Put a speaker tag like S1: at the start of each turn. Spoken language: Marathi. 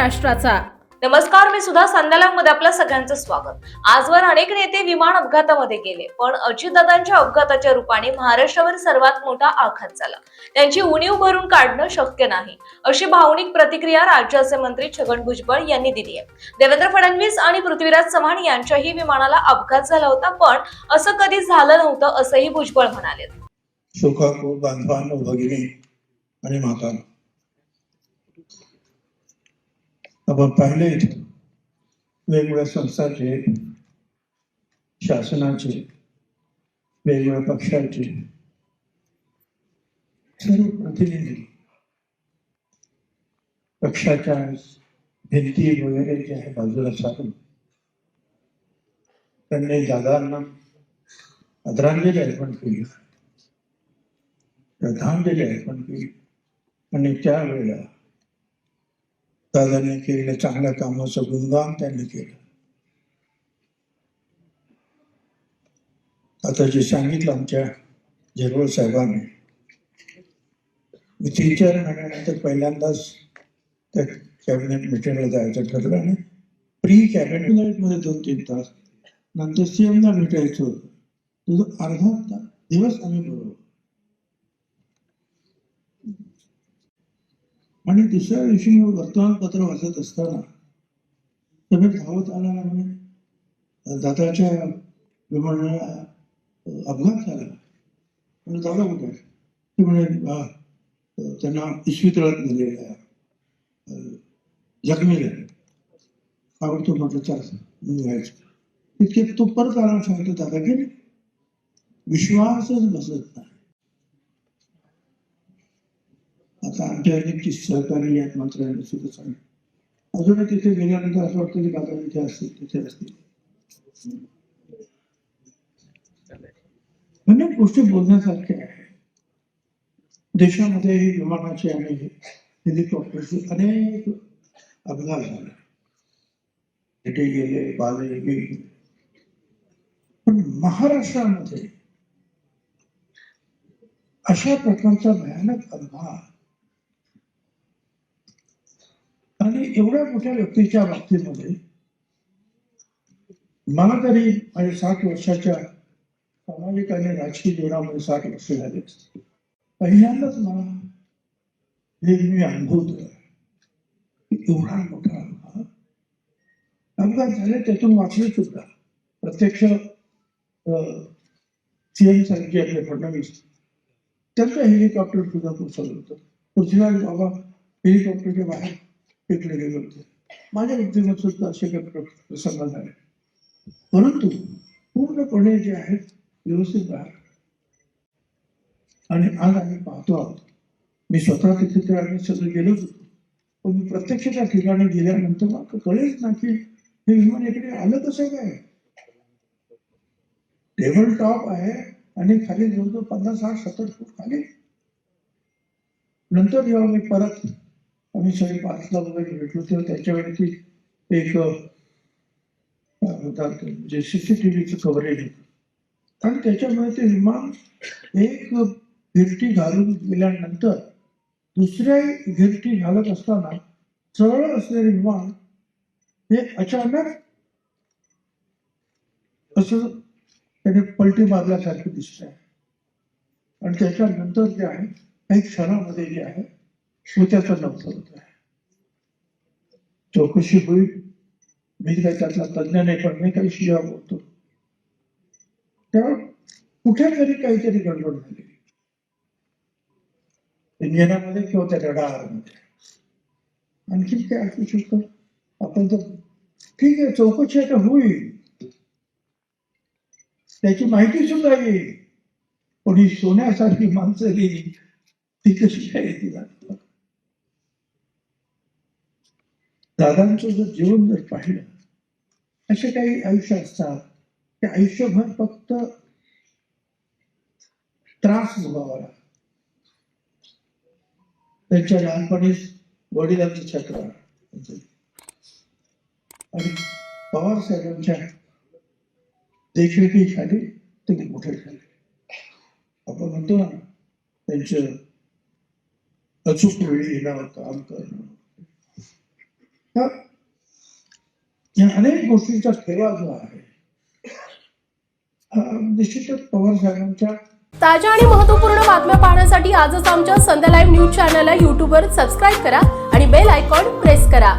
S1: राष्ट्राचा.
S2: नमस्कार, मी सुद्धा संध्यालामध्ये आपल्या सगळ्यांचं स्वागत. आजवर अनेक नेते विमान अपघातामध्ये गेले, पण अजितदादांच्या अपघाताच्या रूपाने महाराष्ट्रावर सर्वात मोठा आघात झाला. त्यांची उणीव भरून काढणं शक्य नाही, अशी भावनिक प्रतिक्रिया राज्याचे मंत्री छगन भुजबळ यांनी दिली आहे. देवेंद्र फडणवीस आणि पृथ्वीराज चव्हाण यांच्याही विमानाला अपघात झाला होता, पण असं कधी झालं नव्हतं, असंही भुजबळ म्हणाले.
S3: शोकाकू बांधवांनो, भगिनी आणि मातांनो, आपण पाहिले इथे वेगवेगळ्या संस्थांचे, शासनाचे, वेगवेगळ्या पक्षाचे सर्व प्रतिनिधी पक्षाच्या भिंती वगैरे जे आहे बाजूला सारून त्यांनी दादांना आदरांजली अर्पण केली, श्रद्धांजली अर्पण केली. आणि त्यावेळेला दादांनी केलेल्या चांगल्या कामाचं गुणगान त्यांनी केलं. आता जे सांगितलं आमच्या झिरवळ साहेबांनी, मी 3-4 महिन्यानंतर पहिल्यांदाच त्या कॅबिनेट मिटिंगला जायचं ठरलं आणि प्री कॅबिनेट मध्ये 2-3 तास नंतर सीएमला भेटायचं होतं. तुझं अर्धा दिवस आम्ही बरोबर. आणि दुसऱ्या दिवशी मी वर्तमानपत्र वाचत असताना सगळं धावत आला ना, म्हणे दादाच्या विमानाला अपघात झाला. म्हणजे दादा कुठे आहे? ते म्हणे त्यांना इस्पितळात दिलेला आहे, जखमी झाले. आवडतो म्हटलं चला निघायचं. तितके तो परत आला, सांगतो दादा की विश्वासच बसत नाही. आता आमच्या अनेक सहकारी आहेत मंत्र्यांनी सुद्धा सांगितलं. अजूनही तिथे गेल्यानंतर असं वाटतं की दादा तिथे असतील, तिथे असतील. अनेक गोष्टी बोलण्यासारख्या आहे. देशामध्ये विमानाचे आणि हेलिकॉप्टरचे अनेक अपघात झाले, इथे गेले, बाले गेले. पण महाराष्ट्रामध्ये अशा प्रकारचा भयानक अपघात आणि एवढ्या मोठ्या व्यक्तीच्या बाबतीमध्ये मला तरी माझ्या 60 वर्षाच्या सामाजिक आणि राजकीय जीवनामध्ये 60 वर्ष झाले. पहिल्यांदाच मला हे मी अनुभवतोय की एवढा मोठा अपघात झाले. त्यातून वाचले सुद्धा. प्रत्यक्ष सीएम साहेब जे आपले फडणवीस, त्यांचं हेलिकॉप्टर सुद्धा कोसळलं होतं. पृथ्वीराज बाबा हेलिकॉप्टरच्या बाहेर फेकले गेले होते. माझ्या व्यक्तीमध्ये सुद्धा असे काही प्रसंग झाले, परंतु पूर्णपणे जे आहेत व्यवस्थित बाहेर. आणि आज आम्ही पाहतो आहोत, मी स्वतः तिथे तर आम्ही सगळे गेलोच होतो, पण मी प्रत्यक्ष त्या ठिकाणी गेल्यानंतर मला कळेच ना की हे विमान इकडे आलं कसं काय. टेबल टॉप आहे आणि खाली जवळजवळ 50-60-70 फूट खाली. नंतर जेव्हा मी परत आम्ही 5:30 वगैरे भेटलो तेव्हा त्याच्यावरती एक जे CCTVचं कव्हरेज होतं आणि त्याच्यामुळे ते विमान एक गिरटी घालून गेल्यानंतर दुसऱ्या गिरटी घालत असताना सरळ असलेले विमान हे अचानक असं त्याने पलटी मारल्यासारखं दिसत आहे. आणि त्याच्यानंतर जे आहे काही क्षणामध्ये जे आहे त्याचं नव्हतं होत आहे. चौकशी होईल. मी काही त्यातला तज्ञ नाही, पण मी काही जेव्हा बोलतो तेव्हा कुठेतरी काहीतरी गडबड झाली इंजिनामध्ये किंवा त्या रडारमध्ये. आणखी काय असू शकतं आपण तर ठीक आहे, चौकशी आता होईल, त्याची माहिती सुद्धा येईल. पण ही सोन्यासारखी माणसं गेली ती कशी काय येतील? दादांचं जर जीवन जर पाहिलं, असे काही आयुष्य असतात ते आयुष्यभर फक्त त्रास भोगावा लागतो. त्यांच्या लहानपणीच वडिलांचं छत्र आणि पवार साहेबांच्या देखरेखीखाली ते मोठे झाले. आपण म्हणतो ना त्यांचं अचूक वेळी येण्यावर काम करणं, तर या अनेक गोष्टींचा ठेवा जो आहे निश्चितच पवार साहेबांच्या
S1: ताज्या आणि महत्त्वपूर्ण बातम्या पाहण्यासाठी आजच आमच्या संध्या लाईव्ह न्यूज चॅनलला यूट्यूबवर सबस्क्राईब करा आणि बेल आयकॉन प्रेस करा.